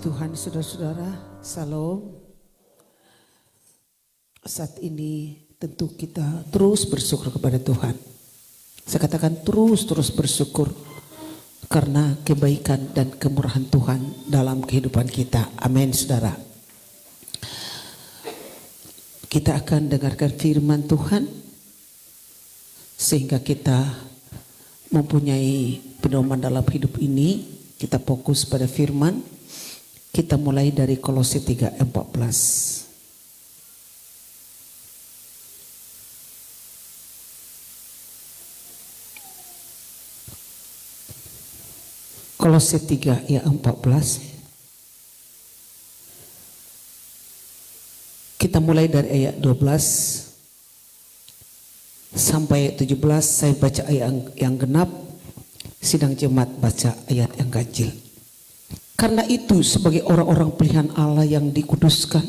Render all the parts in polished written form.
Tuhan, saudara-saudara, salam. Saat ini tentu kita terus bersyukur kepada Tuhan. Saya katakan terus bersyukur karena kebaikan dan kemurahan Tuhan dalam kehidupan kita. Amin, saudara. Kita akan dengarkan firman Tuhan sehingga kita mempunyai pedoman dalam hidup ini. Kita fokus pada firman. Kita mulai dari Kolose 3:14. Kolose 3:14. Kita mulai dari ayat 12 sampai 17. Saya baca ayat yang genap, sidang jemaat baca ayat yang ganjil. Karena itu sebagai orang-orang pilihan Allah yang dikuduskan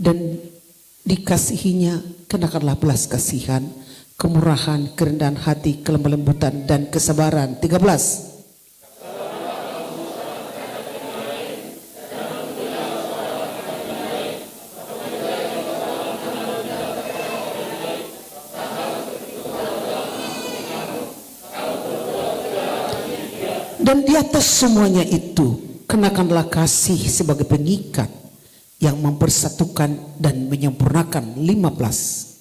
dan dikasihinya, kenakanlah belas kasihan, kemurahan, kerendahan hati, kelemah lembutan dan kesabaran. 13. Dan di atas semuanya itu kenakanlah kasih sebagai pengikat yang mempersatukan dan menyempurnakan. 15.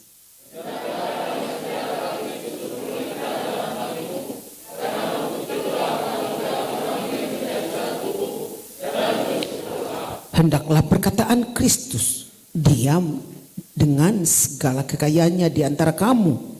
Hendaklah perkataan Kristus diam dengan segala kekayaannya di antara kamu,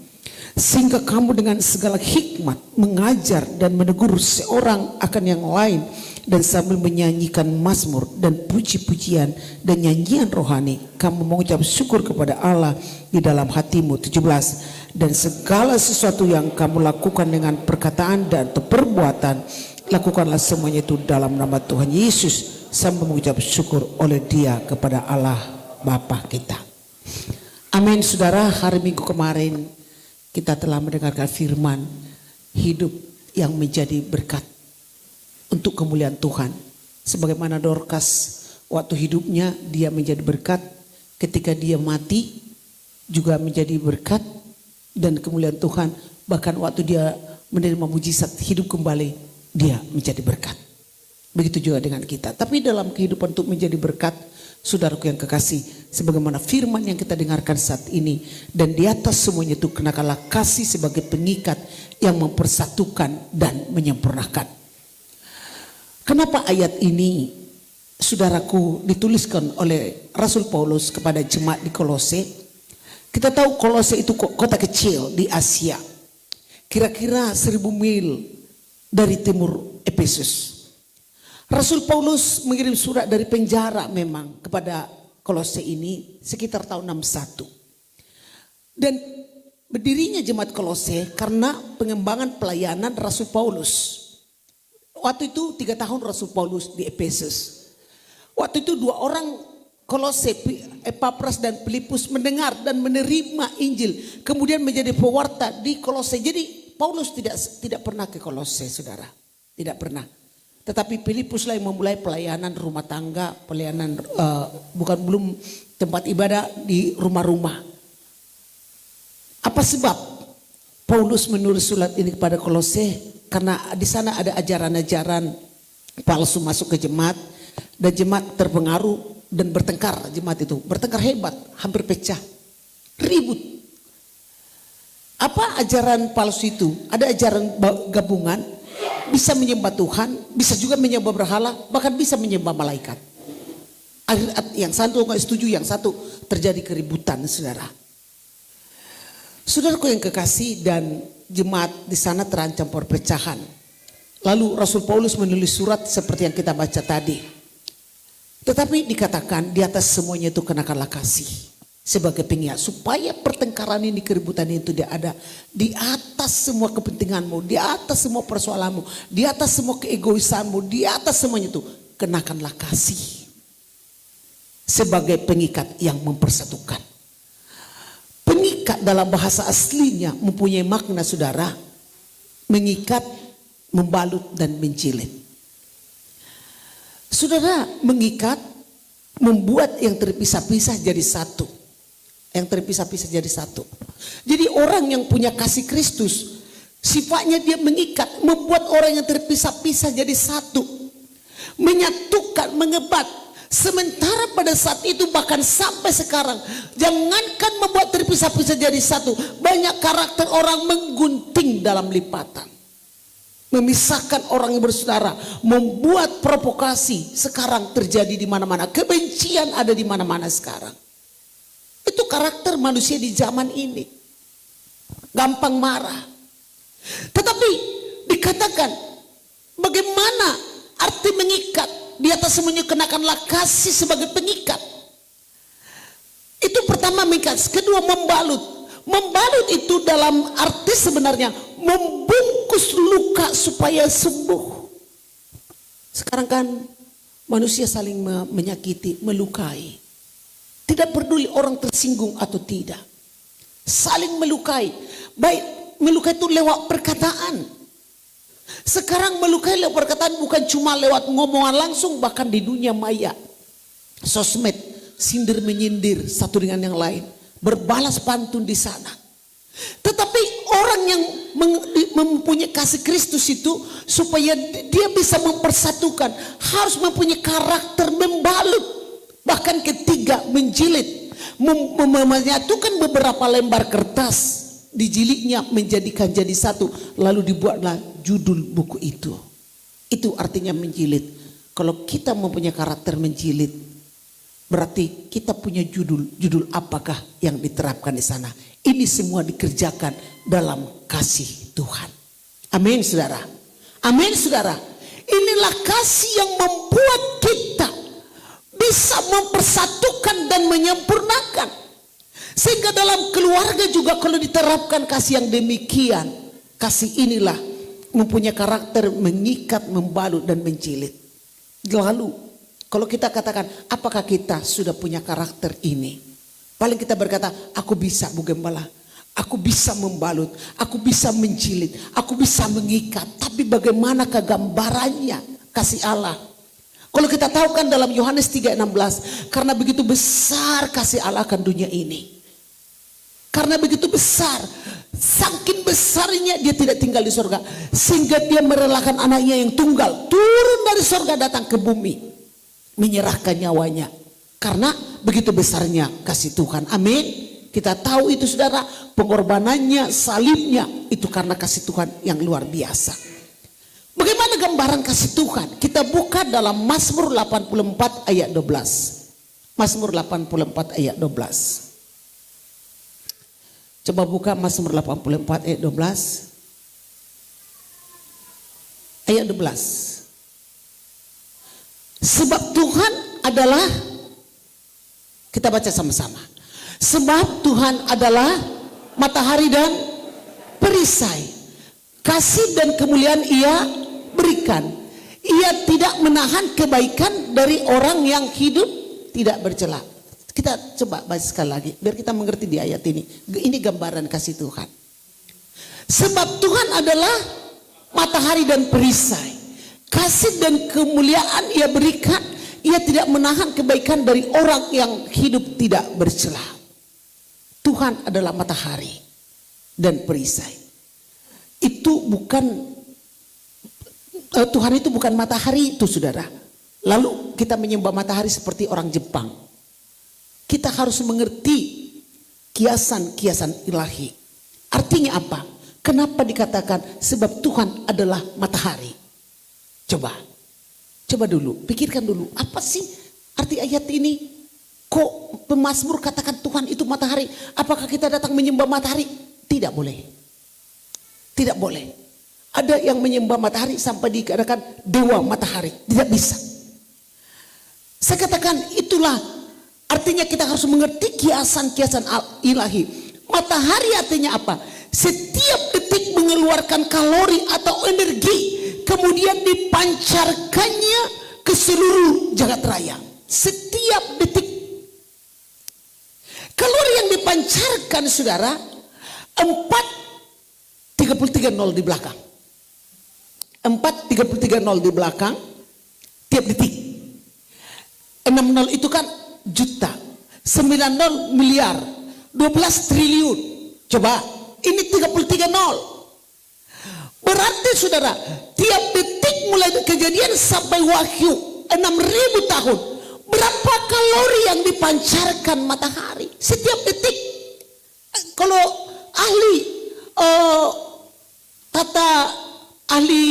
sehingga kamu dengan segala hikmat mengajar dan menegur seorang akan yang lain, dan sambil menyanyikan mazmur dan puji-pujian dan nyanyian rohani kamu mengucap syukur kepada Allah di dalam hatimu. 17. Dan segala sesuatu yang kamu lakukan dengan perkataan dan perbuatan, lakukanlah semuanya itu dalam nama Tuhan Yesus sambil mengucap syukur oleh Dia kepada Allah Bapa kita. Amin. Saudara, hari Minggu kemarin kita telah mendengarkan firman hidup yang menjadi berkat untuk kemuliaan Tuhan. Sebagaimana Dorcas waktu hidupnya dia menjadi berkat, ketika dia mati juga menjadi berkat dan kemuliaan Tuhan. Bahkan waktu dia menerima mujizat hidup kembali, dia menjadi berkat. Begitu juga dengan kita. Tapi dalam kehidupan untuk menjadi berkat, saudaraku yang kekasih, sebagaimana firman yang kita dengarkan saat ini, dan di atas semuanya itu kenakanlah kasih sebagai pengikat yang mempersatukan dan menyempurnakan. Kenapa ayat ini, saudaraku, dituliskan oleh Rasul Paulus kepada jemaat di Kolose? Kita tahu Kolose itu kota kecil di Asia, kira-kira 1000 mil dari timur Efesus. Rasul Paulus mengirim surat dari penjara memang kepada Kolose ini sekitar tahun 61. Dan berdirinya jemaat Kolose karena pengembangan pelayanan Rasul Paulus. Waktu itu 3 tahun Rasul Paulus di Efesus. Waktu itu 2 orang Kolose, Epapras dan Filipus, mendengar dan menerima Injil, kemudian menjadi pewarta di Kolose. Jadi Paulus tidak pernah ke Kolose, saudara. Tidak pernah. Tetapi Filipus lah yang memulai pelayanan rumah tangga, pelayanan belum tempat ibadah di rumah-rumah. Apa sebab Paulus menulis surat ini kepada Kolose? Karena di sana ada ajaran-ajaran palsu masuk ke jemaat, dan jemaat terpengaruh dan bertengkar. Jemaat itu bertengkar hebat, hampir pecah, ribut. Apa ajaran palsu itu? Ada ajaran gabungan. Bisa menyembah Tuhan, bisa juga menyembah berhala, bahkan bisa menyembah malaikat. Yang satu nggak setuju, yang satu terjadi keributan, saudara. Saudaraku yang kekasih, dan jemaat di sana terancam perpecahan. Lalu Rasul Paulus menulis surat seperti yang kita baca tadi. Tetapi dikatakan di atas semuanya itu kenakanlah kasih sebagai pengikat, supaya pertengkaran ini, keributan itu tidak ada. Di atas semua kepentinganmu, di atas semua persoalanmu, di atas semua keegoisanmu, di atas semuanya itu kenakanlah kasih sebagai pengikat yang mempersatukan. Pengikat dalam bahasa aslinya mempunyai makna, saudara, mengikat, membalut dan menjilid. Saudara, mengikat, membuat yang terpisah-pisah jadi satu. Yang terpisah-pisah jadi satu. Jadi orang yang punya kasih Kristus, sifatnya dia mengikat, membuat orang yang terpisah-pisah jadi satu. Menyatukan, mengebat. Sementara pada saat itu bahkan sampai sekarang, jangankan membuat terpisah-pisah jadi satu, banyak karakter orang menggunting dalam lipatan. Memisahkan orang yang bersaudara, membuat provokasi sekarang terjadi di mana-mana. Kebencian ada di mana-mana sekarang. Itu karakter manusia di zaman ini. Gampang marah. Tetapi dikatakan bagaimana arti mengikat? Di atas semuanya kenakanlah kasih sebagai pengikat. Itu pertama mengikat. Kedua membalut. Membalut itu dalam arti sebenarnya membungkus luka supaya sembuh. Sekarang kan manusia saling menyakiti, melukai. Tidak peduli orang tersinggung atau tidak. Saling melukai. Baik, melukai itu lewat perkataan. Sekarang melukai lewat perkataan bukan cuma lewat ngomongan langsung, bahkan di dunia maya. Sosmed, sindir menyindir satu dengan yang lain. Berbalas pantun di sana. Tetapi orang yang mempunyai kasih Kristus itu, supaya dia bisa mempersatukan, harus mempunyai karakter membalut. Bahkan ketiga, menjilid. Menyatukan beberapa lembar kertas, dijilidnya menjadikan jadi satu, lalu dibuatlah judul buku itu. Itu artinya menjilid. Kalau kita mempunyai karakter menjilid, berarti kita punya judul apakah yang diterapkan di sana. Ini semua dikerjakan dalam kasih Tuhan. Amin saudara. Amin saudara. Inilah kasih yang membuat kita bisa mempersatukan dan menyempurnakan. Sehingga dalam keluarga juga kalau diterapkan kasih yang demikian, kasih inilah mempunyai karakter mengikat, membalut dan menjilid. Lalu kalau kita katakan apakah kita sudah punya karakter ini? Paling kita berkata, aku bisa Bu Gembala, aku bisa membalut, aku bisa menjilid, aku bisa mengikat. Tapi bagaimana gambarannya kasih Allah? Kalau kita tahu kan dalam Yohanes 3:16, karena begitu besar kasih Allah akan dunia ini. Karena begitu besar, saking besarnya dia tidak tinggal di surga, sehingga dia merelakan anaknya yang tunggal turun dari surga datang ke bumi, menyerahkan nyawanya. Karena begitu besarnya kasih Tuhan. Amin. Kita tahu itu saudara, pengorbanannya, salibnya itu karena kasih Tuhan yang luar biasa. Bagaimana gambaran kasih Tuhan? Kita buka dalam Mazmur 84 ayat 12. Mazmur 84 ayat 12. Coba buka Mazmur 84 ayat 12. Ayat 12. Sebab Tuhan adalah, kita baca sama-sama. Sebab Tuhan adalah matahari dan perisai. Kasih dan kemuliaan Ia berikan. Ia tidak menahan kebaikan dari orang yang hidup tidak bercela. Kita coba baca sekali lagi biar kita mengerti di ayat ini. Ini gambaran kasih Tuhan. Sebab Tuhan adalah matahari dan perisai. Kasih dan kemuliaan Ia berikan. Ia tidak menahan kebaikan dari orang yang hidup tidak bercela. Tuhan adalah matahari dan perisai. Itu bukan, Tuhan itu bukan matahari itu saudara. Lalu kita menyembah matahari seperti orang Jepang. Kita harus mengerti kiasan-kiasan ilahi. Artinya apa? Kenapa dikatakan sebab Tuhan adalah matahari? Coba dulu, pikirkan dulu. Apa sih arti ayat ini? Kok pemazmur katakan Tuhan itu matahari? Apakah kita datang menyembah matahari? Tidak boleh. Tidak boleh. Ada yang menyembah matahari sampai dikatakan dewa matahari. Tidak bisa. Saya katakan itulah artinya kita harus mengerti kiasan-kiasan ilahi. Matahari artinya apa? Setiap detik mengeluarkan kalori atau energi, kemudian dipancarkannya ke seluruh jagat raya. Setiap detik. Kalori yang dipancarkan saudara, 4:33:0 di belakang. 4:33:0 di belakang tiap detik. 60 itu kan juta, 90 miliar, 12 triliun. Coba, ini 33 nol. Berarti saudara, tiap detik mulai kejadian sampai Wahyu 6.000 tahun, berapa kalori yang dipancarkan matahari setiap detik? Kalau ahli tata ahli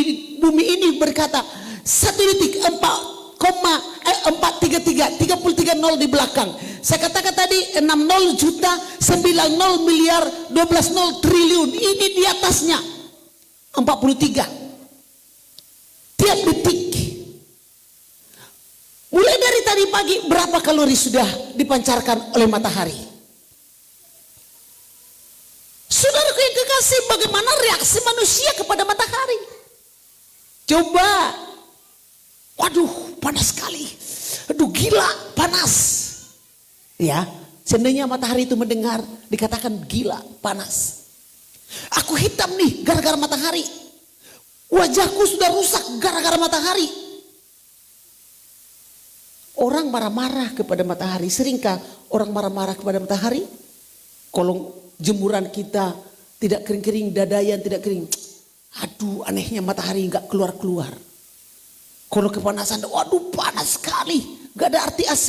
bumi ini berkata, 1 detik 4,433 nol di belakang. Saya katakan tadi 60 juta, 90 miliar, 12 nol triliun. Ini di atasnya 43 tiap detik. Mulai dari tadi pagi, berapa kalori sudah dipancarkan oleh matahari? Saudaraku yang kekasih, bagaimana reaksi manusia kepada matahari? Coba, waduh panas sekali, aduh gila panas. Ya, seandainya matahari itu mendengar, dikatakan gila panas. Aku hitam nih gara-gara matahari. Wajahku sudah rusak gara-gara matahari. Orang marah-marah kepada matahari. Seringkah orang marah-marah kepada matahari? Kalau jemuran kita tidak kering-kering, dadayan tidak kering. Aduh, anehnya matahari nggak keluar-keluar. Kalau kepanasan, waduh panas sekali, nggak ada arti AC.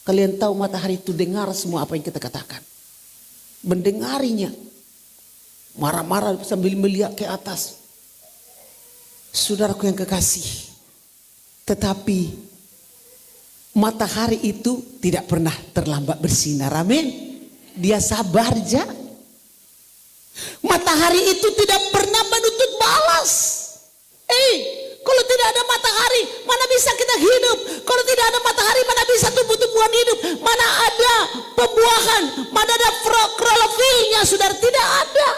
Kalian tahu matahari itu dengar semua apa yang kita katakan. Mendengarinya. Marah-marah sambil melihat ke atas. Saudaraku yang kekasih. Tetapi matahari itu tidak pernah terlambat bersinar. Amin. Dia sabar aja. Matahari itu tidak pernah menuntut balas. Kalau tidak ada matahari, mana bisa kita hidup? Kalau tidak ada matahari, mana bisa tumbuh-tumbuhan hidup? Mana ada pembuahan? Mana ada klorofilnya, saudara? Tidak ada.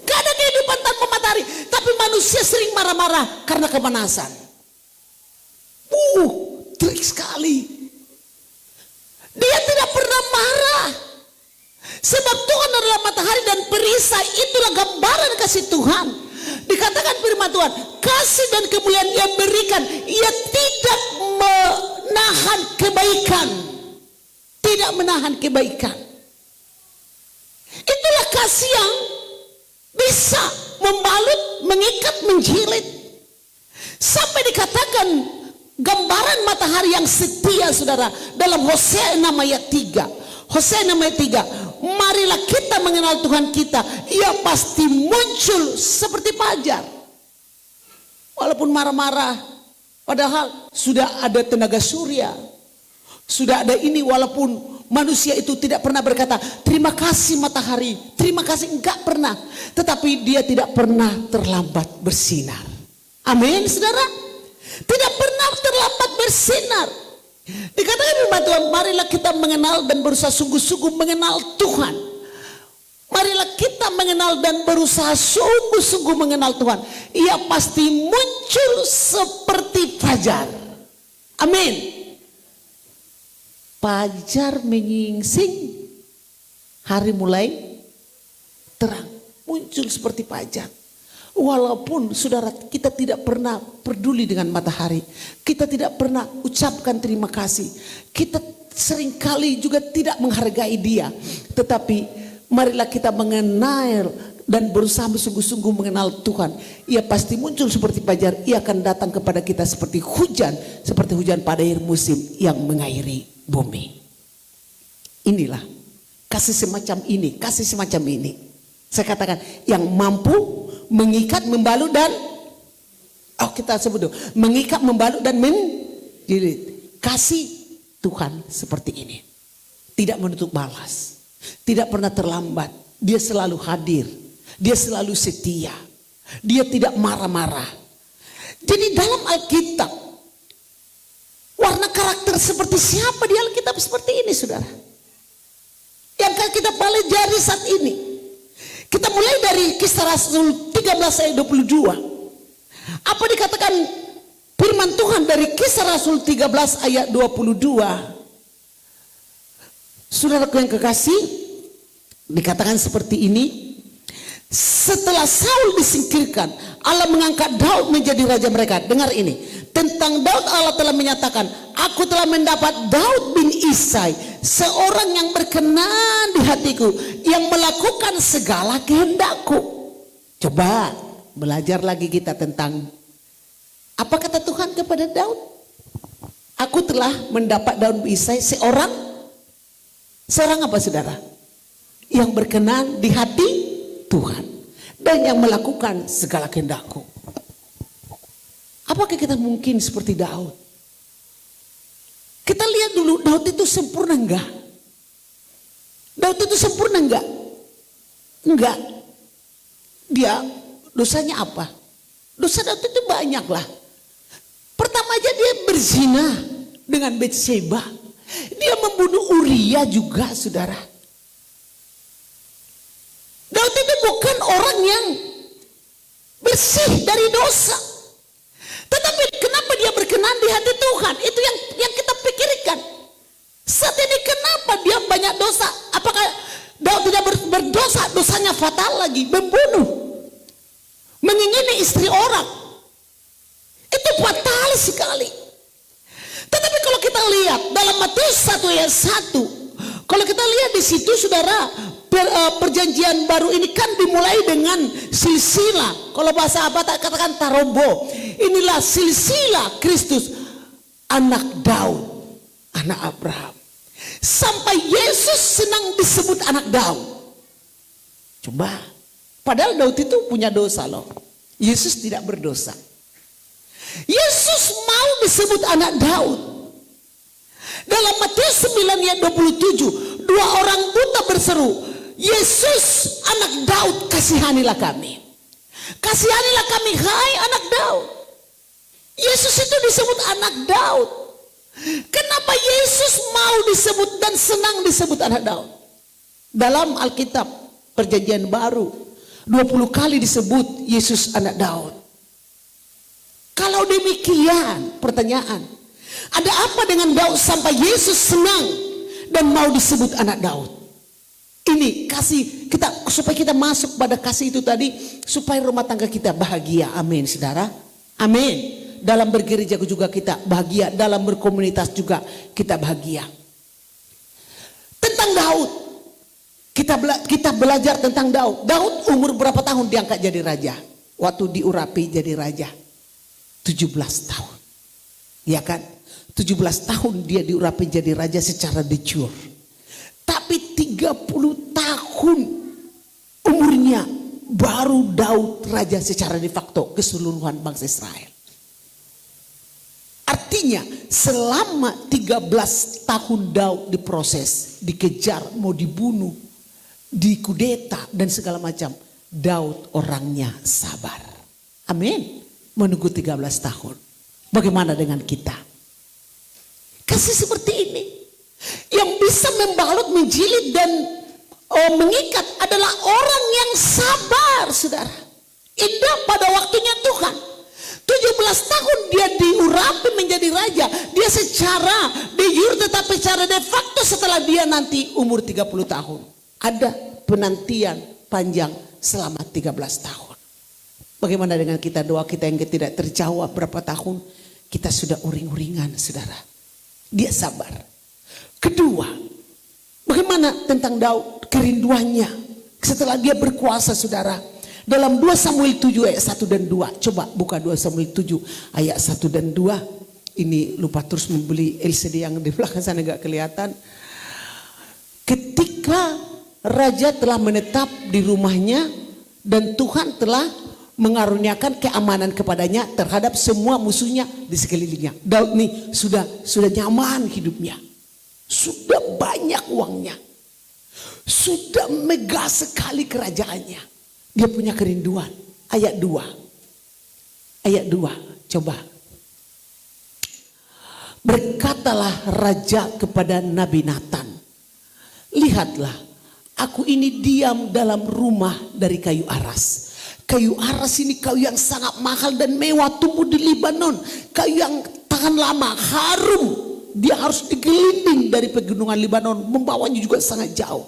Gak ada kehidupan tanpa matahari. Tapi manusia sering marah-marah karena kepanasan. Trik sekali. Dia tidak pernah marah. Sebab Tuhan adalah matahari dan perisai. Itulah gambaran kasih Tuhan. Dikatakan firman Tuhan, kasih dan kemuliaan Ia berikan, Ia tidak menahan kebaikan. Tidak menahan kebaikan. Itulah kasih yang bisa membalut, mengikat, menjilid. Sampai dikatakan gambaran matahari yang setia, saudara, dalam Hosea 6 ayat 3. Hosea 6 ayat 3. Marilah kita mengenal Tuhan kita, Ia pasti muncul seperti fajar. Walaupun marah-marah, padahal sudah ada tenaga surya, sudah ada ini. Walaupun manusia itu tidak pernah berkata terima kasih matahari, terima kasih, enggak pernah. Tetapi dia tidak pernah terlambat bersinar. Amin, saudara. Tidak pernah terlambat bersinar. Dikatakan firman Tuhan, marilah kita mengenal dan berusaha sungguh-sungguh mengenal Tuhan. Marilah kita mengenal dan berusaha sungguh-sungguh mengenal Tuhan. Ia pasti muncul seperti fajar. Amin. Fajar menyingsing, hari mulai terang. Muncul seperti fajar. Walaupun saudara, kita tidak pernah peduli dengan matahari, kita tidak pernah ucapkan terima kasih, kita seringkali juga tidak menghargai dia. Tetapi marilah kita mengenal dan berusaha sungguh-sungguh mengenal Tuhan. Ia pasti muncul seperti fajar. Ia akan datang kepada kita seperti hujan pada akhir musim yang mengairi bumi. Inilah kasih semacam ini, kasih semacam ini. Saya katakan yang mampu mengikat, membalut dan kita sebut mengikat, membalut dan menjilid. Kasih Tuhan seperti ini. Tidak menutup balas. Tidak pernah terlambat. Dia selalu hadir. Dia selalu setia. Dia tidak marah-marah. Jadi dalam Alkitab, warna karakter seperti siapa di Alkitab seperti ini, saudara? Yang kita pelajari saat ini. Kita mulai dari Kisah Rasul 13 ayat 22. Apa dikatakan firman Tuhan dari Kisah Rasul 13 ayat 22? Saudaraku yang kekasih, dikatakan seperti ini. Setelah Saul disingkirkan, Allah mengangkat Daud menjadi raja mereka. Dengar ini, tentang Daud Allah telah menyatakan, aku telah mendapat Daud bin Isai, seorang yang berkenan di hatiku, yang melakukan segala kehendakku. Coba belajar lagi kita tentang apa kata Tuhan kepada Daud. Aku telah mendapat Daud bin Isai, seorang apa saudara? Yang berkenan di hati Tuhan dan yang melakukan segala kehendakku. Apakah kita mungkin seperti Daud? Kita lihat dulu, Daud itu sempurna enggak? Daud itu sempurna enggak? Enggak. Dia dosanya apa? Dosa Daud itu banyak lah. Pertama aja dia berzina dengan Batseba. Dia membunuh Uria juga, saudara. Daud itu bukan orang yang bersih dari dosa. Tetapi kenapa dia berkenan di hati Tuhan? Itu yang kita pikirkan. Saat ini kenapa dia banyak dosa? Apakah Daud tidak berdosa? Dosanya fatal lagi, membunuh, mengingini istri orang. Itu fatal sekali. Tetapi kalau kita lihat dalam Matius 1 ayat 1, kalau kita lihat di situ saudara, perjanjian baru ini kan dimulai dengan silsilah. Kalau bahasa apa katakan tarobo. Inilah silsilah Kristus, anak Daud, anak Abraham. Sampai Yesus senang disebut anak Daud. Coba, padahal Daud itu punya dosa loh. Yesus tidak berdosa. Yesus mau disebut anak Daud. Dalam Matius 9 ayat 27, dua orang buta berseru, Yesus anak Daud, kasihanilah kami. Kasihanilah kami, hai anak Daud. Yesus itu disebut anak Daud. Kenapa Yesus mau disebut dan senang disebut anak Daud? Dalam Alkitab perjanjian baru 20 kali disebut Yesus anak Daud. Kalau demikian, pertanyaan, ada apa dengan Daud sampai Yesus senang dan mau disebut anak Daud? Ini kasih kita, supaya kita masuk pada kasih itu tadi, supaya rumah tangga kita bahagia. Amin, saudara. Amin. Dalam bergereja juga kita bahagia, dalam berkomunitas juga kita bahagia. Tentang Daud, kita belajar tentang Daud. Daud umur berapa tahun diangkat jadi raja? Waktu diurapi jadi raja 17 tahun. Ya kan? 17 tahun dia diurapi jadi raja secara de jure. Tapi 30 tahun umurnya baru Daud raja secara de facto keseluruhan bangsa Israel. Artinya selama 13 tahun Daud diproses, dikejar, mau dibunuh, dikudeta dan segala macam, Daud orangnya sabar. Amin. Menunggu 13 tahun. Bagaimana dengan kita? Kasih seperti ini yang bisa membalut, menjilid dan mengikat adalah orang yang sabar, saudara. Indah pada waktunya Tuhan. 17 tahun dia diurapi menjadi raja. Dia secara de jure tetapi secara de facto setelah dia nanti umur 30 tahun. Ada penantian panjang selama 13 tahun. Bagaimana dengan kita, doa kita yang tidak terjawab berapa tahun, kita sudah uring-uringan, saudara. Dia sabar. Kedua, bagaimana tentang Daud, kerinduannya setelah dia berkuasa, saudara. Dalam 2 Samuel 7 ayat 1 dan 2. Coba buka 2 Samuel 7 ayat 1 dan 2. Ini lupa terus membeli LCD yang di belakang sana gak kelihatan. Ketika raja telah menetap di rumahnya dan Tuhan telah mengaruniakan keamanan kepadanya terhadap semua musuhnya di sekelilingnya. Daud nih sudah nyaman hidupnya. Sudah banyak uangnya. Sudah megah sekali kerajaannya. Dia punya kerinduan. Ayat 2. Ayat 2. Coba. Berkatalah raja kepada Nabi Nathan. Lihatlah, aku ini diam dalam rumah dari kayu aras. Kayu aras ini kayu yang sangat mahal dan mewah, tumbuh di Libanon. Kayu yang tahan lama, harum. Dia harus digelinding dari pegunungan Libanon, membawanya juga sangat jauh.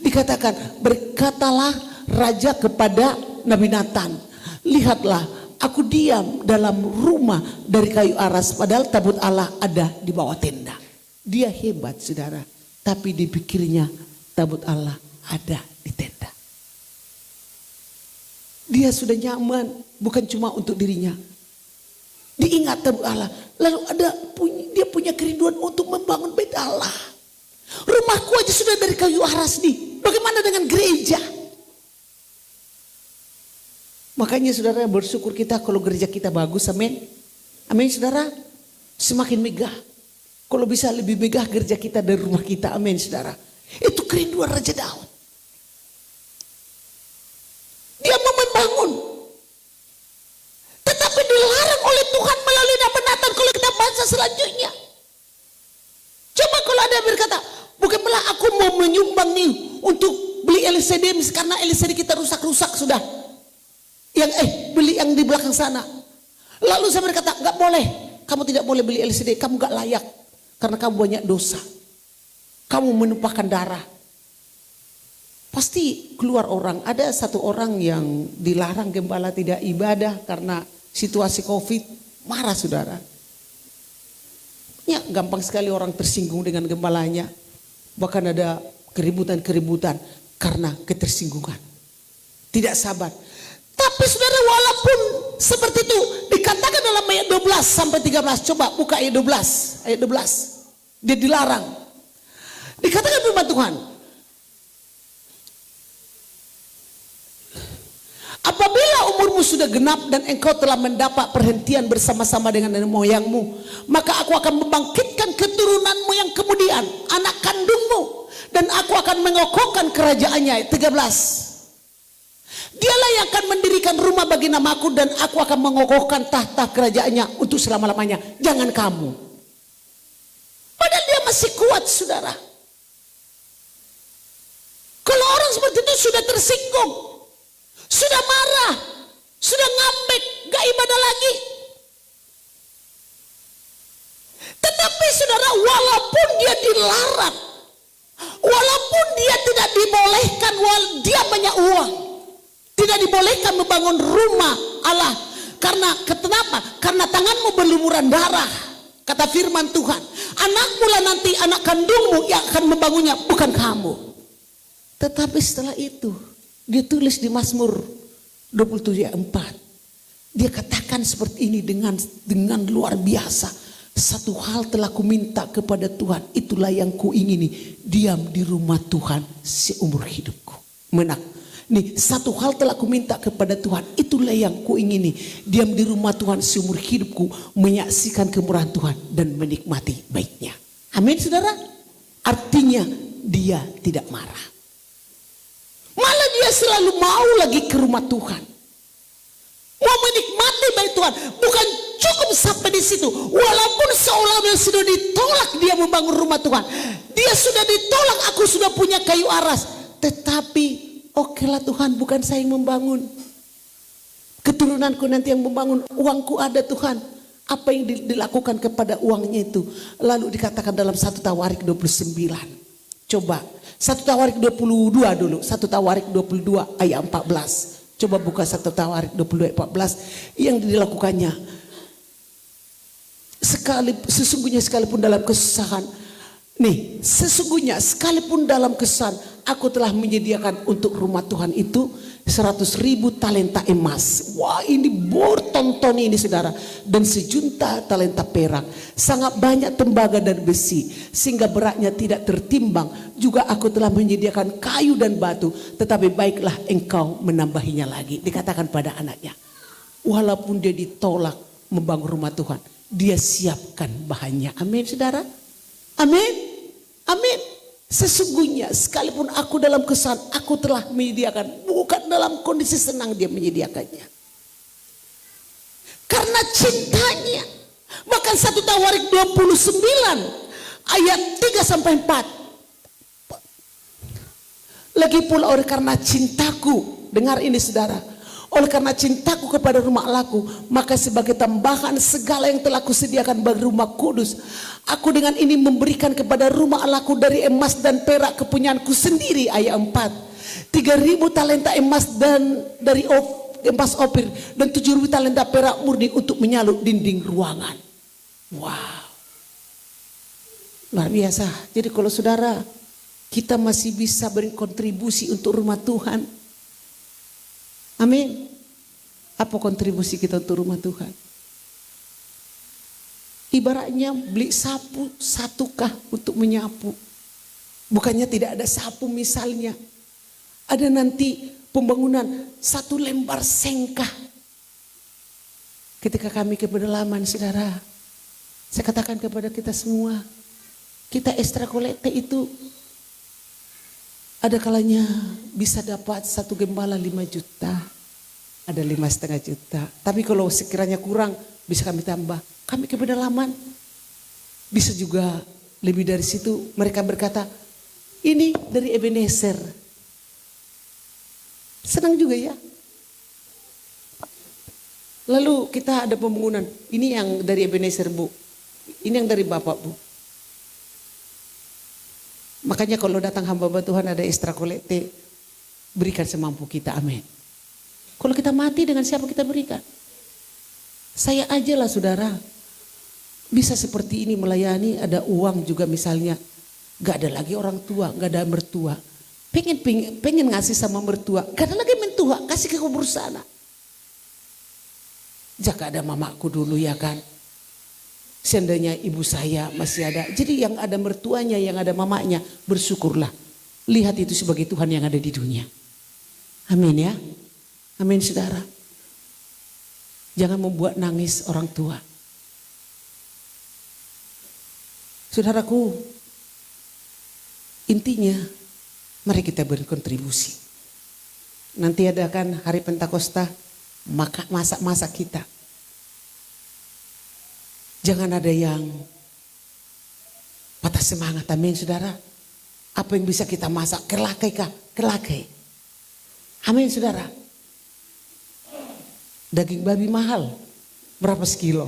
Dikatakan, berkatalah raja kepada Nabi Nathan, lihatlah aku diam dalam rumah dari kayu aras, padahal tabut Allah ada di bawah tenda. Dia hebat saudara, tapi dipikirnya tabut Allah ada di tenda. Dia sudah nyaman, bukan cuma untuk dirinya. Diingat tabut Allah. Lalu dia punya kerinduan untuk membangun bait Allah. Rumahku aja sudah dari kayu aras nih. Bagaimana dengan gereja? Makanya saudara bersyukur kita kalau gereja kita bagus, amin. Amin saudara. Semakin megah. Kalau bisa lebih megah gereja kita dari rumah kita, amin saudara. Itu kerinduan Raja Daud. Dia mau membangun. Tetapi dilarang oleh Tuhan melalui Nabi Nathan. Kalau kita baca selanjutnya. Coba kalau ada yang berkata, bukanlah aku mau menyumbang nih untuk beli LCD karena LCD kita rusak-rusak sudah. Beli yang di belakang sana. Lalu saya berkata, enggak boleh. Kamu tidak boleh beli LCD, kamu enggak layak. Karena kamu banyak dosa. Kamu menumpahkan darah. Pasti keluar orang. Ada satu orang yang dilarang gembala tidak ibadah karena situasi COVID. Marah saudara. Ya, gampang sekali orang tersinggung dengan gembalanya. Bahkan ada keributan-keributan karena ketersinggungan. Tidak sabar. Tapi saudara, walaupun seperti itu dikatakan dalam ayat 12 sampai 13. Coba buka ayat 12. Ayat 12. Dia dilarang. Dikatakan firman Tuhan. Apabila umurmu sudah genap dan engkau telah mendapat perhentian bersama-sama dengan nenek moyangmu, maka aku akan membangkitkan keturunanmu yang kemudian, anak kandungmu, dan aku akan mengokohkan kerajaannya. 13. Dialah yang akan mendirikan rumah bagi namaku dan aku akan mengokohkan tahta kerajaannya untuk selama-lamanya. Jangan kamu. Padahal dia masih kuat saudara. Kalau orang seperti itu sudah tersinggung, sudah marah, sudah ngambek, gak ibadah lagi. Tetapi saudara, walaupun dia dilarang, walaupun dia tidak dibolehkan, dia banyak uang, tidak dibolehkan membangun rumah Allah. Karena kenapa? Karena tanganmu berlumuran darah. Kata firman Tuhan, anakmu lah nanti, anak kandungmu yang akan membangunnya, bukan kamu. Tetapi setelah itu dia tulis di Mazmur 27 ayat 4. Dia katakan seperti ini dengan luar biasa. Satu hal telah kuminta kepada Tuhan, itulah yang kuingini, diam di rumah Tuhan seumur hidupku. Menak. Nih, satu hal telah kuminta kepada Tuhan, itulah yang kuingini, diam di rumah Tuhan seumur hidupku, menyaksikan kemurahan Tuhan dan menikmati baiknya. Amin saudara. Artinya dia tidak marah. Malah dia selalu mau lagi ke rumah Tuhan. Mau menikmati baik Tuhan. Bukan cukup sampai di situ. Walaupun seolah-olah sudah ditolak dia membangun rumah Tuhan. Dia sudah ditolak, aku sudah punya kayu aras. Tetapi okelah Tuhan, bukan saya yang membangun. Keturunanku nanti yang membangun. Uangku ada Tuhan. Apa yang dilakukan kepada uangnya itu? Lalu dikatakan dalam 1 Tawarik 29. Coba 1 Tawarik 22 dulu. 1 Tawarik 22 ayat 14. Coba buka 1 Tawarik 22 ayat 14. Yang dilakukannya. Sesungguhnya sekalipun dalam kesusahan. Nih, sesungguhnya sekalipun dalam kesusahan, aku telah menyediakan untuk rumah Tuhan itu 100.000 talenta emas. Wah, ini bertonton ini saudara. Dan sejunta talenta perak. Sangat banyak tembaga dan besi, sehingga beratnya tidak tertimbang. Juga aku telah menyediakan kayu dan batu, tetapi baiklah engkau menambahinya lagi. Dikatakan pada anaknya, walaupun dia ditolak membangun rumah Tuhan, dia siapkan bahannya. Amin saudara. Amin. Amin. Sesungguhnya sekalipun aku dalam kesusahan, aku telah menyediakan. Bukan dalam kondisi senang dia menyediakannya. Karena cintanya. Bahkan 1 Tawarik 29 ayat 3 sampai 4. Lagi pula oleh karena cintaku, dengar ini saudara, oleh karena cintaku kepada rumah Allahku, maka sebagai tambahan segala yang telah kusediakan bagi rumah kudus, aku dengan ini memberikan kepada rumah Allahku dari emas dan perak kepunyaanku sendiri. Ayat 4. 3.000 talenta emas dan dari emas Ofir dan 7.000 talenta perak murni untuk menyalut dinding ruangan. Wow, luar biasa. Jadi kalau saudara kita masih bisa berkontribusi untuk rumah Tuhan, amin. Apa kontribusi kita untuk rumah Tuhan? Ibaratnya beli sapu satukah untuk menyapu. Bukannya tidak ada sapu misalnya. Ada nanti pembangunan 1 lembar sengkah. Ketika kami ke pedalaman saudara, saya katakan kepada kita semua, kita ekstra kolekte itu ada kalanya bisa dapat 1 gembala 5 juta. Ada 5,5 juta. Tapi kalau sekiranya kurang bisa kami tambah. Kami ke pedalaman bisa juga lebih dari situ. Mereka berkata, ini dari Ebenezer. Senang juga ya. Lalu kita ada pembangunan. Ini yang dari Ebenezer Bu. Ini yang dari Bapak Bu. Makanya kalau datang hamba Tuhan ada ekstra kolekte, berikan semampu kita, amin. Kalau kita mati dengan siapa kita berikan? Saya aja lah saudara. Bisa seperti ini melayani, ada uang juga misalnya. Gak ada lagi orang tua, gak ada mertua. Pengen ngasih sama mertua, gak ada lagi mentua, kasih ke kubur sana. Jaga ada mamaku dulu ya kan. Seandainya ibu saya masih ada. Jadi yang ada mertuanya, yang ada mamanya, bersyukurlah. Lihat itu sebagai Tuhan yang ada di dunia. Amin ya. Amin saudara. Jangan membuat nangis orang tua. Saudaraku, intinya mari kita berkontribusi. Nanti ada kan hari Pentakosta, masak-masak kita. Jangan ada yang patah semangat, amin saudara. Apa yang bisa kita masak? Kelakai kah? Kelakai. Amin saudara. Daging babi mahal, berapa sekilo?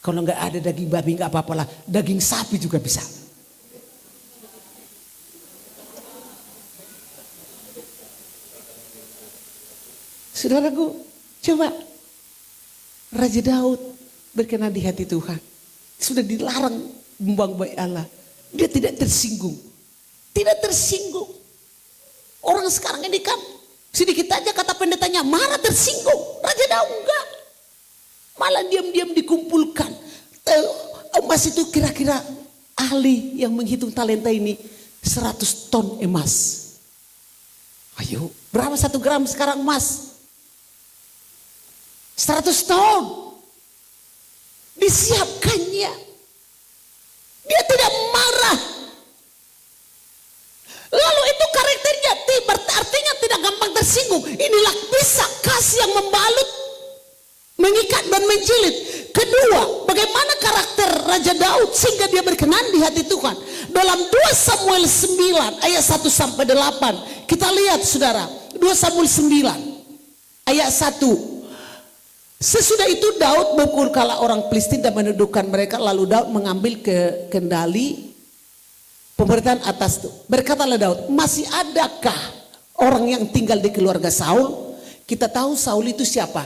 Kalau nggak ada daging babi nggak apa-apa lah, daging sapi juga bisa. Saudaraku, coba Raja Daud berkenan di hati Tuhan. Sudah dilarang membuang baik Allah. Dia tidak tersinggung. Tidak tersinggung. Orang sekarang ini kan sedikit aja kata pendetanya marah tersinggung. Raja Daud enggak. Malah diam-diam dikumpulkan. Emas itu kira-kira ahli yang menghitung talenta ini 100 ton emas. Ayo, berapa 1 gram sekarang emas? 100 ton. Disiapkannya. Dia tidak marah. Lalu itu karakternya artinya tidak gampang tersinggung. Inilah bisa kasih yang membalut, mengikat dan menjilid. Kedua, bagaimana karakter Raja Daud sehingga dia berkenan di hati Tuhan. Dalam 2 Samuel 9 ayat 1 sampai 8. Kita lihat saudara, 2 Samuel 9 ayat 1. Sesudah itu Daud memukul kala orang Filistin dan menundukkan mereka. Lalu Daud mengambil kendali pemerintahan atas itu. Berkatalah Daud, masih adakah orang yang tinggal di keluarga Saul? Kita tahu Saul itu siapa?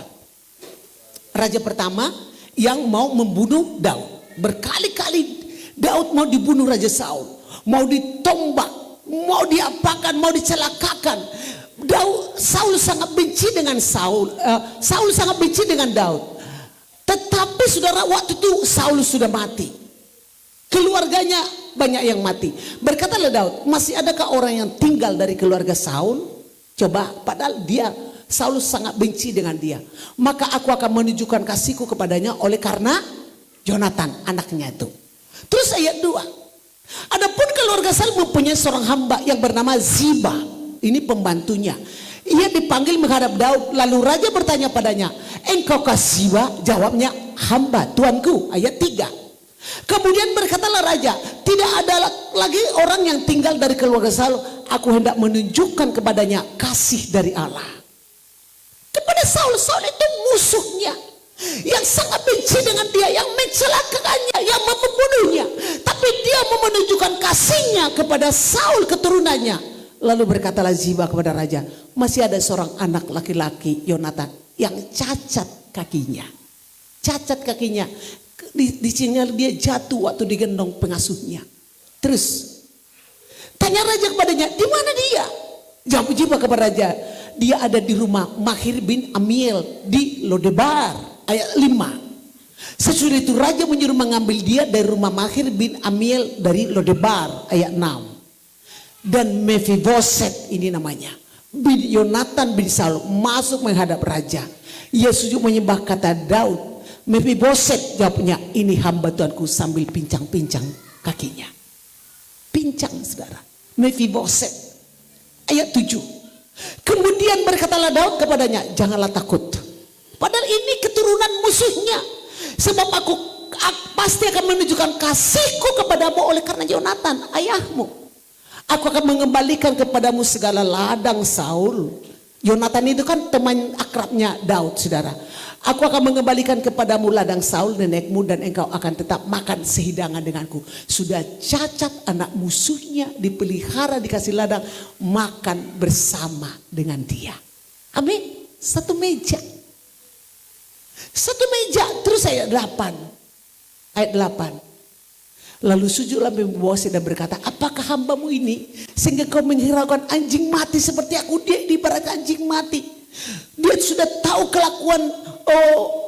Raja pertama yang mau membunuh Daud. Berkali-kali Daud mau dibunuh Raja Saul. Mau ditombak, mau diapakan, mau dicelakakan. Saul sangat benci dengan Saul sangat benci dengan Daud. Tetapi saudara, waktu itu Saul sudah mati. Keluarganya banyak yang mati. Berkatalah Daud, masih adakah orang yang tinggal dari keluarga Saul? Coba, padahal Saul sangat benci dengan dia. Maka aku akan menunjukkan kasihku kepadanya oleh karena Jonathan anaknya itu. Terus ayat 2. Adapun keluarga Saul mempunyai seorang hamba yang bernama Ziba. Ini pembantunya. Ia dipanggil menghadap Daud. Lalu raja bertanya padanya, engkaukah Ziba? Jawabnya, hamba tuanku. Ayat 3. Kemudian berkatalah raja, tidak ada lagi orang yang tinggal dari keluarga Saul. Aku hendak menunjukkan kepadanya kasih dari Allah. Kepada Saul itu musuhnya, yang sangat benci dengan dia, yang mencelakakannya, yang membunuhnya. Tapi dia mau menunjukkan kasihnya kepada Saul keturunannya. Lalu berkatalah Ziba kepada raja, masih ada seorang anak laki-laki Yonatan yang cacat kakinya. Cacat kakinya. Di sini dia jatuh waktu digendong pengasuhnya. Terus tanya raja kepadanya, di mana dia? Jawab Ziba kepada raja, dia ada di rumah Mahir bin Amiel di Lodebar. Ayat 5. Sesudah itu raja menyuruh mengambil dia dari rumah Mahir bin Amiel dari Lodebar. Ayat 6. Dan Mephiboset ini namanya, bin Yonatan bin Saul masuk menghadap raja. Ia sujud menyembah, kata Daud, Mephiboset, jawabnya, ini hamba Tuanku, sambil pincang-pincang kakinya. Pincang, saudara. Mephiboset. Ayat 7. Kemudian berkatalah Daud kepadanya, janganlah takut. Padahal ini keturunan musuhnya. Sebab aku pasti akan menunjukkan kasihku kepadamu oleh karena Yonatan, ayahmu. Aku akan mengembalikan kepadamu segala ladang Saul. Yonatan itu kan teman akrabnya Daud, saudara. Aku akan mengembalikan kepadamu ladang Saul nenekmu, dan engkau akan tetap makan sehidangan denganku. Sudah cacat anak musuhnya, dipelihara, dikasih ladang, makan bersama dengan dia. Amin. Satu meja. Satu meja. Terus ayat 8. Ayat 8. Lalu sujudlah Mephiboset dan berkata, apakah hambamu ini sehingga kau menghiraukan anjing mati seperti aku? Dia ibarat anjing mati. Dia sudah tahu kelakuan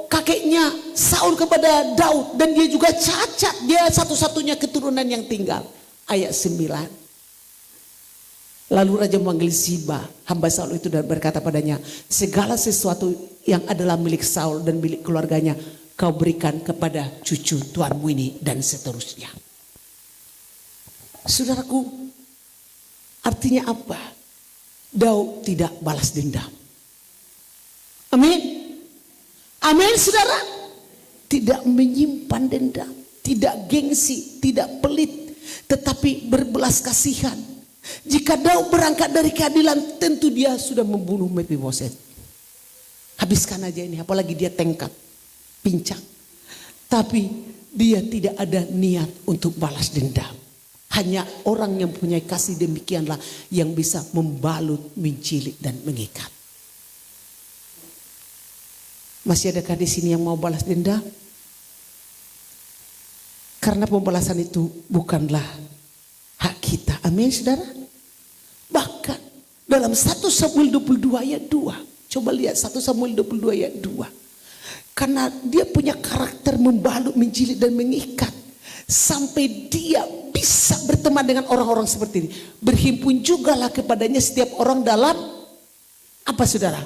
kakeknya Saul kepada Daud, dan dia juga cacat. Dia satu-satunya keturunan yang tinggal. Ayat 9. Lalu raja memanggil Ziba, hamba Saul itu, dan berkata padanya, segala sesuatu yang adalah milik Saul dan milik keluarganya kau berikan kepada cucu tuanmu ini, dan seterusnya. Saudaraku, artinya apa? Daud tidak balas dendam. Amin. Amin, saudara. Tidak menyimpan dendam, tidak gengsi, tidak pelit, tetapi berbelas kasihan. Jika Daud berangkat dari keadilan, tentu dia sudah membunuh Mephiboset. Habiskan aja ini, apalagi dia tengkat, pincang. Tapi dia tidak ada niat untuk balas dendam. Hanya orang yang punya kasih demikianlah yang bisa membalut, mencilik, dan mengikat. Masih adakah di sini yang mau balas dendam? Karena pembalasan itu bukanlah hak kita. Amin, saudara. Bahkan dalam 1 Samuel 22 ayat 2. Coba lihat 1 Samuel 22 ayat 2. Karena dia punya karakter membalut, mencilik, dan mengikat. Sampai dia bisa berteman dengan orang-orang seperti ini. Berhimpun jugalah kepadanya setiap orang dalam apa, saudara?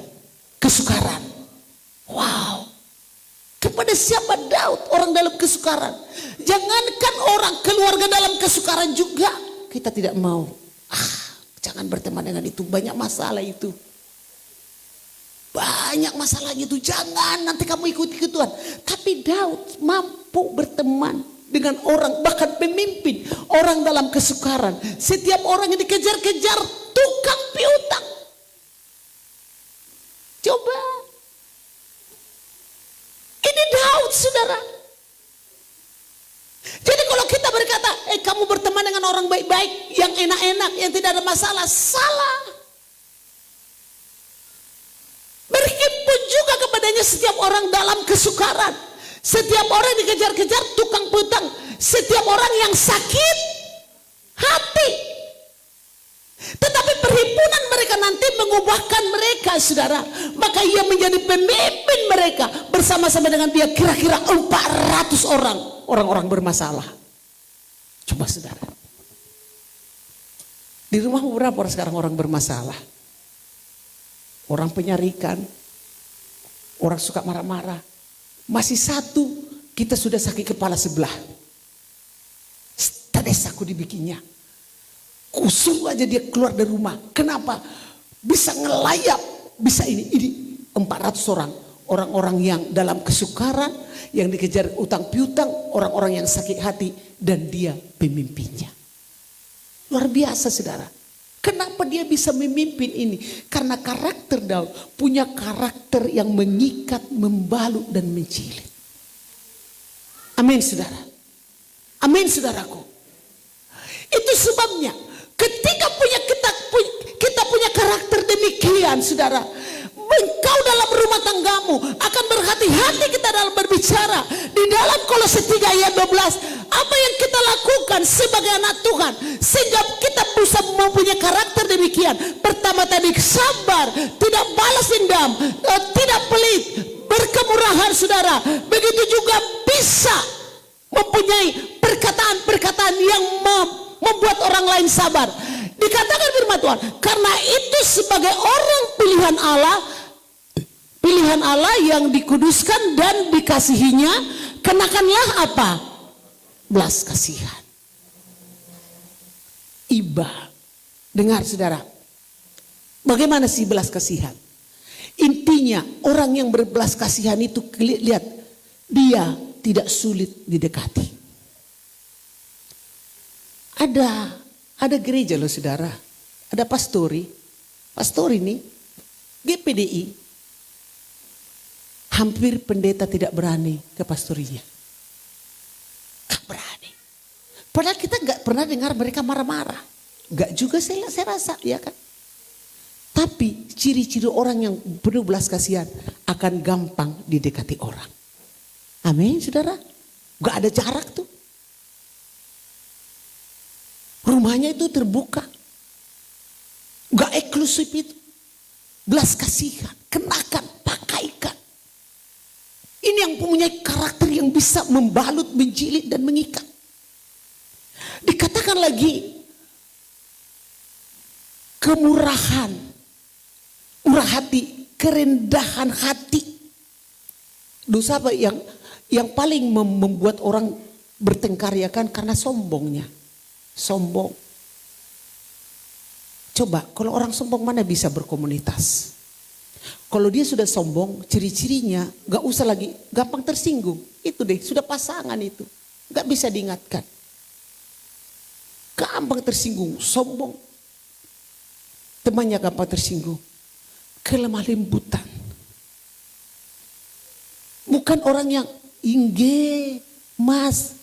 Kesukaran. Wow. Kepada siapa Daud? Orang dalam kesukaran. Jangankan orang, keluarga dalam kesukaran juga kita tidak mau. Jangan berteman dengan itu, banyak masalah itu. Banyak masalahnya itu, jangan nanti kamu ikut-ikutan. Tapi Daud mampu berteman dengan orang, bahkan pemimpin orang dalam kesukaran. Setiap orang yang dikejar-kejar tukang piutang. Coba. Ini Daud, saudara. Jadi kalau kita berkata, kamu berteman dengan orang baik-baik, yang enak-enak, yang tidak ada masalah, salah. Berhimpun juga kepadanya setiap orang dalam kesukaran. Setiap orang dikejar-kejar tukang piutang. Setiap orang yang sakit hati. Tetapi perhimpunan mereka nanti mengubahkan mereka, saudara. Maka ia menjadi pemimpin mereka. Bersama-sama dengan dia kira-kira 400 orang. Orang-orang bermasalah. Coba, saudara. Di rumah berapa sekarang orang bermasalah? Orang penyarikan. Orang suka marah-marah. Masih satu, kita sudah sakit kepala sebelah. Tadesaku dibikinnya. Kusung aja dia keluar dari rumah. Kenapa? Bisa ngelayap. Bisa ini 400 orang. Orang-orang yang dalam kesukaran, yang dikejar utang piutang, orang-orang yang sakit hati, dan dia pemimpinnya. Luar biasa, saudara. Kenapa dia bisa memimpin ini? Karena karakter Daud punya karakter yang mengikat, membalut, dan mencilik. Amin, saudara. Amin, saudaraku. Itu sebabnya ketika punya demikian saudara, engkau dalam rumah tanggamu akan berhati-hati kita dalam berbicara. Di dalam Kolose 3 ayat 12, apa yang kita lakukan sebagai anak Tuhan sehingga kita bisa mempunyai karakter demikian. Pertama tadi sabar, tidak balas dendam, tidak pelit, berkemurahan saudara. Begitu juga bisa mempunyai perkataan-perkataan yang membuat orang lain sabar. Dikatakan firman Tuhan, karena itu sebagai orang pilihan Allah yang dikuduskan dan dikasihinya, kenakanlah apa? Belas kasihan. Iba. Dengar saudara, bagaimana sih belas kasihan? Intinya orang yang berbelas kasihan itu, lihat, dia tidak sulit didekati. Ada gereja loh saudara, ada pastor ini GPDI, hampir pendeta tidak berani ke pastorinya, gak berani. Padahal kita gak pernah dengar mereka marah-marah, gak juga saya rasa, ya kan? Tapi ciri-ciri orang yang penuh belas kasihan akan gampang didekati orang. Amin saudara, gak ada jarak tuh. Rumahnya itu terbuka, gak eksklusif itu. Belas kasihan, kenakan, pakaikan. Ini yang mempunyai karakter yang bisa membalut, menjilid dan mengikat. Dikatakan lagi kemurahan, murah hati, kerendahan hati. Dosa apa yang paling membuat orang bertengkar ya kan, karena sombongnya. Sombong. Coba kalau orang sombong mana bisa berkomunitas? Kalau dia sudah sombong, ciri-cirinya gak usah lagi, gampang tersinggung. Itu deh, sudah pasangan itu, gak bisa diingatkan. Gampang tersinggung, sombong. Temannya gampang tersinggung. Kelemah lembutan. Bukan orang yang ingge, mas,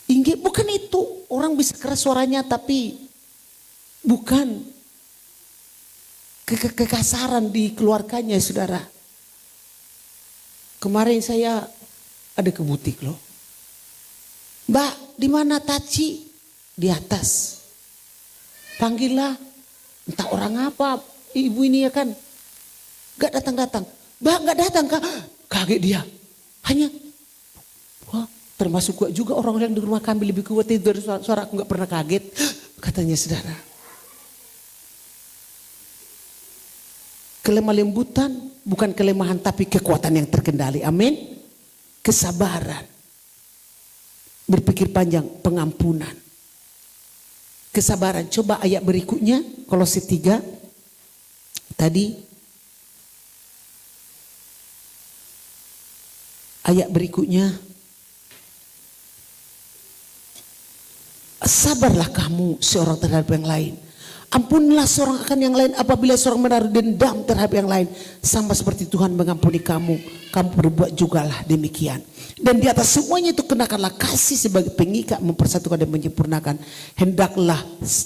ingge, bukan itu. Orang bisa keras suaranya tapi bukan kekasaran dikeluarkannya saudara. Kemarin saya ada ke butik loh. Mbak, di mana Taci? Di atas. Panggillah. Entah orang apa. Ibu ini ya kan. Gak datang-datang. Mbak gak datang kak. Kaget dia. Hanya. Wah, termasuk kuat juga orang yang di rumah kami lebih kuat itu dari suara aku gak pernah kaget. Katanya saudara. Kelemah lembutan bukan kelemahan tapi kekuatan yang terkendali. Amin. Kesabaran. Berpikir panjang, pengampunan. Kesabaran. Coba ayat berikutnya, Kolose 3. Tadi. Ayat berikutnya. Sabarlah kamu seorang terhadap yang lain. Ampunilah seorang akan yang lain apabila seorang menaruh dendam terhadap yang lain. Sama seperti Tuhan mengampuni kamu, kamu berbuat jugalah demikian. Dan di atas semuanya itu kenakanlah kasih sebagai pengikat, mempersatukan dan menyempurnakan. Hendaklah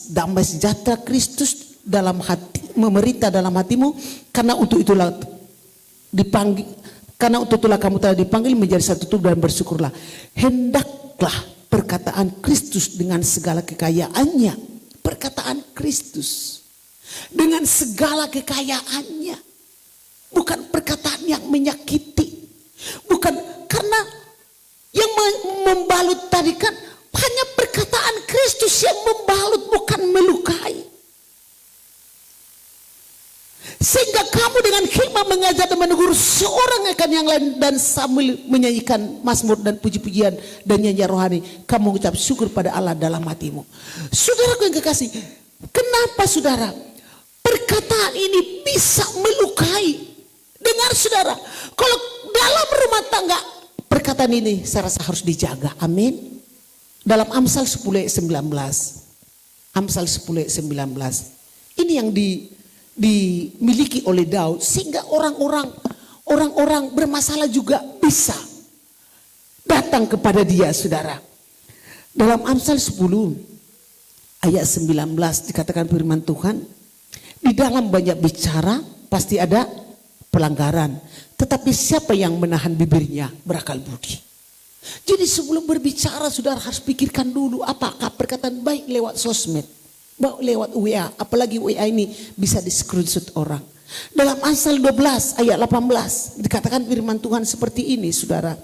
damai sejahtera Kristus dalam hati, memerintah dalam hatimu. Karena untuk itulah kamu telah dipanggil menjadi satu tubuh dan bersyukurlah. Hendaklah perkataan Kristus dengan segala kekayaannya. Perkataan Kristus dengan segala kekayaannya, bukan perkataan yang menyakiti, bukan karena yang membalut tadi kan hanya perkataan Kristus yang membalut, bukan melukai. Sehingga kamu dengan hikmah mengajar dan menegur seorang akan yang lain, dan sambil menyanyikan mazmur dan puji-pujian dan nyanyian rohani, kamu mengucap syukur pada Allah dalam hatimu. Saudaraku yang kekasih, kenapa saudara perkataan ini bisa melukai? Dengar saudara, kalau dalam rumah tangga perkataan ini saya rasa harus dijaga. Amin. Dalam Amsal 10 ayat 19. Amsal 10 ayat 19. Ini yang dimiliki oleh Daud, sehingga orang-orang bermasalah juga bisa datang kepada dia saudara. Dalam Amsal 10 ayat 19 dikatakan firman Tuhan, di dalam banyak bicara pasti ada pelanggaran. Tetapi siapa yang menahan bibirnya berakal budi. Jadi sebelum berbicara saudara harus pikirkan dulu apakah perkataan baik lewat sosmed, lewat WA, apalagi WA ini bisa di screenshot orang. Dalam Amsal 12 ayat 18 dikatakan firman Tuhan seperti ini saudara.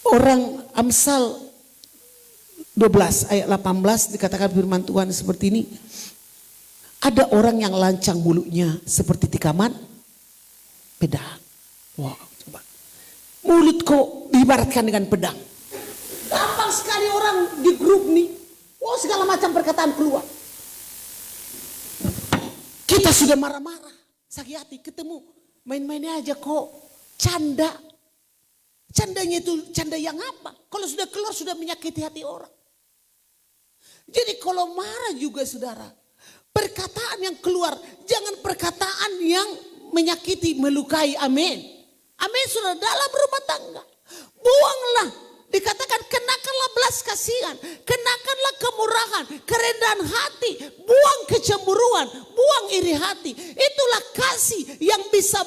Orang Amsal 12 ayat 18 dikatakan firman Tuhan seperti ini. Ada orang yang lancang mulutnya seperti tikaman pedang. Wow, coba. Mulut kok diibaratkan dengan pedang. Gampang sekali orang di grup nih. Oh segala macam perkataan keluar. Kita sudah marah-marah, sakit hati, ketemu main-mainnya aja kok canda. Candanya itu canda yang apa? Kalau sudah keluar sudah menyakiti hati orang. Jadi kalau marah juga saudara, perkataan yang keluar jangan perkataan yang menyakiti, melukai. Amin. Amin saudara, dalam rumah tangga. Buanglah. Dikatakan kenakanlah belas kasihan, kenakanlah kemurahan, kerendahan hati, buang kecemburuan, buang iri hati. Itulah kasih yang bisa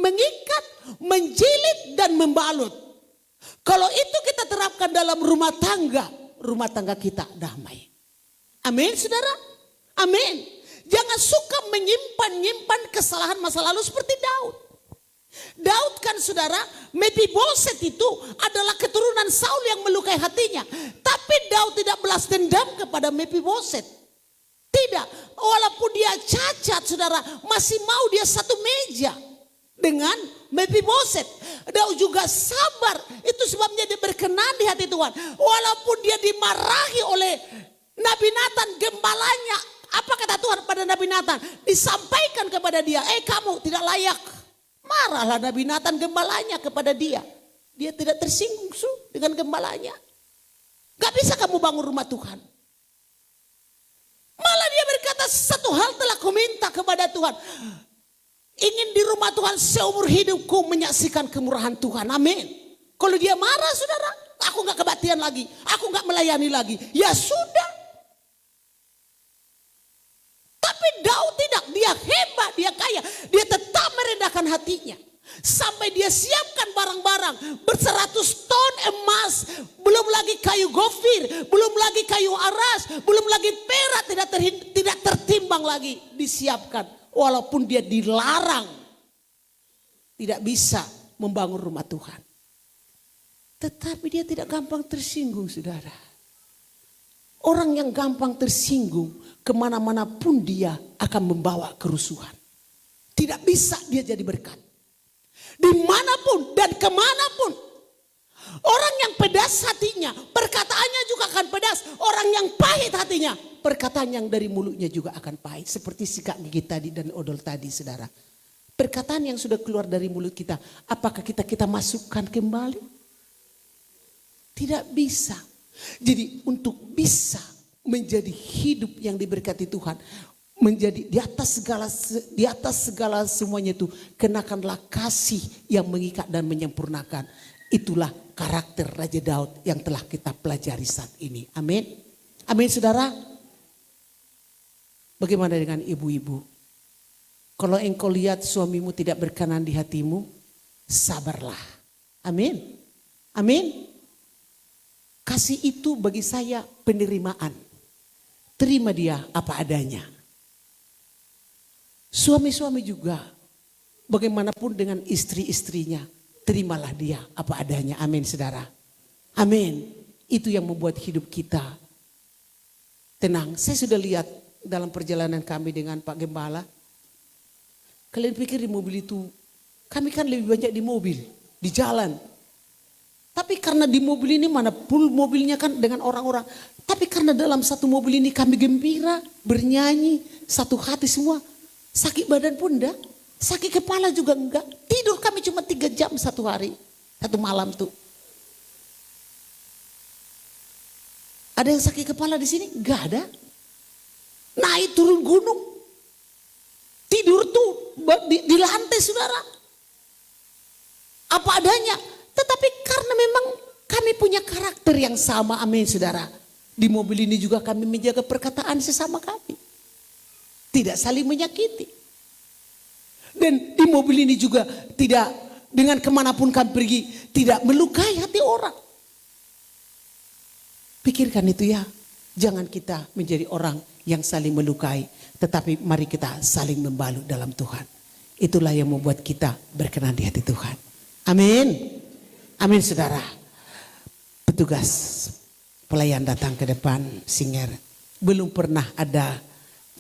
mengikat, menjilid dan membalut. Kalau itu kita terapkan dalam rumah tangga kita damai. Amin saudara? Amin. Jangan suka menyimpan kesalahan masa lalu seperti Daud. Daud kan saudara, Mephiboset itu adalah keturunan Saul yang melukai hatinya. Tapi Daud tidak balas dendam kepada Mephiboset. Tidak, walaupun dia cacat saudara, masih mau dia satu meja dengan Mephiboset. Daud juga sabar, itu sebabnya dia berkenan di hati Tuhan. Walaupun dia dimarahi oleh Nabi Nathan gembalanya. Apa kata Tuhan pada Nabi Nathan? Disampaikan kepada dia, kamu tidak layak. Marahlah Nabi Nathan gembalanya kepada dia. Dia tidak tersinggung dengan gembalanya. Gak bisa kamu bangun rumah Tuhan. Malah dia berkata satu hal telah ku minta kepada Tuhan. Ingin di rumah Tuhan seumur hidupku menyaksikan kemurahan Tuhan. Amin. Kalau dia marah saudara, aku gak kebaktian lagi. Aku gak melayani lagi. Ya sudah. Tapi Daud tidak, dia hebat, dia kaya. Dia tetap merendahkan hatinya. Sampai dia siapkan barang-barang berseratus ton emas. Belum lagi kayu gofir, belum lagi kayu aras, belum lagi perak tidak tertimbang lagi disiapkan. Walaupun dia dilarang tidak bisa membangun rumah Tuhan. Tetapi dia tidak gampang tersinggung saudara. Orang yang gampang tersinggung kemana-mana pun dia akan membawa kerusuhan. Tidak bisa dia jadi berkat. Dimanapun dan kemanapun. Orang yang pedas hatinya, perkataannya juga akan pedas. Orang yang pahit hatinya, perkataan yang dari mulutnya juga akan pahit. Seperti sikat gigi tadi dan odol tadi saudara. Perkataan yang sudah keluar dari mulut kita, apakah kita masukkan kembali? Tidak bisa. Jadi untuk bisa menjadi hidup yang diberkati Tuhan, menjadi di atas segala semuanya itu, kenakanlah kasih yang mengikat dan menyempurnakan. Itulah karakter Raja Daud yang telah kita pelajari saat ini. Amin. Amin saudara. Bagaimana dengan ibu-ibu? Kalau engkau lihat suamimu tidak berkenan di hatimu, sabarlah. Amin. Amin. Kasih itu bagi saya penerimaan. Terima dia apa adanya. Suami-suami juga bagaimanapun dengan istri-istrinya, terimalah dia apa adanya. Amin saudara. Amin. Itu yang membuat hidup kita tenang. Saya sudah lihat dalam perjalanan kami dengan Pak Gembala. Kalian pikir di mobil itu, kami kan lebih banyak di mobil, di jalan. Tapi karena di mobil ini mana full mobilnya kan dengan orang-orang. Tapi karena dalam satu mobil ini kami gembira, bernyanyi, satu hati semua. Sakit badan pun enggak, sakit kepala juga enggak. Tidur kami cuma 3 jam satu hari, satu malam tuh. Ada yang sakit kepala di sini? Enggak ada. Naik turun gunung. Tidur tuh di lantai saudara. Apa adanya. Tetapi karena memang kami punya karakter yang sama, amin saudara. Di mobil ini juga kami menjaga perkataan sesama kami. Tidak saling menyakiti. Dan di mobil ini juga tidak, dengan kemanapun kami pergi, tidak melukai hati orang. Pikirkan itu ya. Jangan kita menjadi orang yang saling melukai. Tetapi mari kita saling membalut dalam Tuhan. Itulah yang membuat kita berkenan di hati Tuhan. Amin. Amin saudara. Petugas pelayan datang ke depan, singer. Belum pernah ada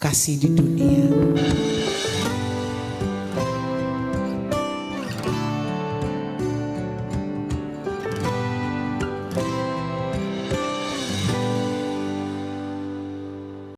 kasih di dunia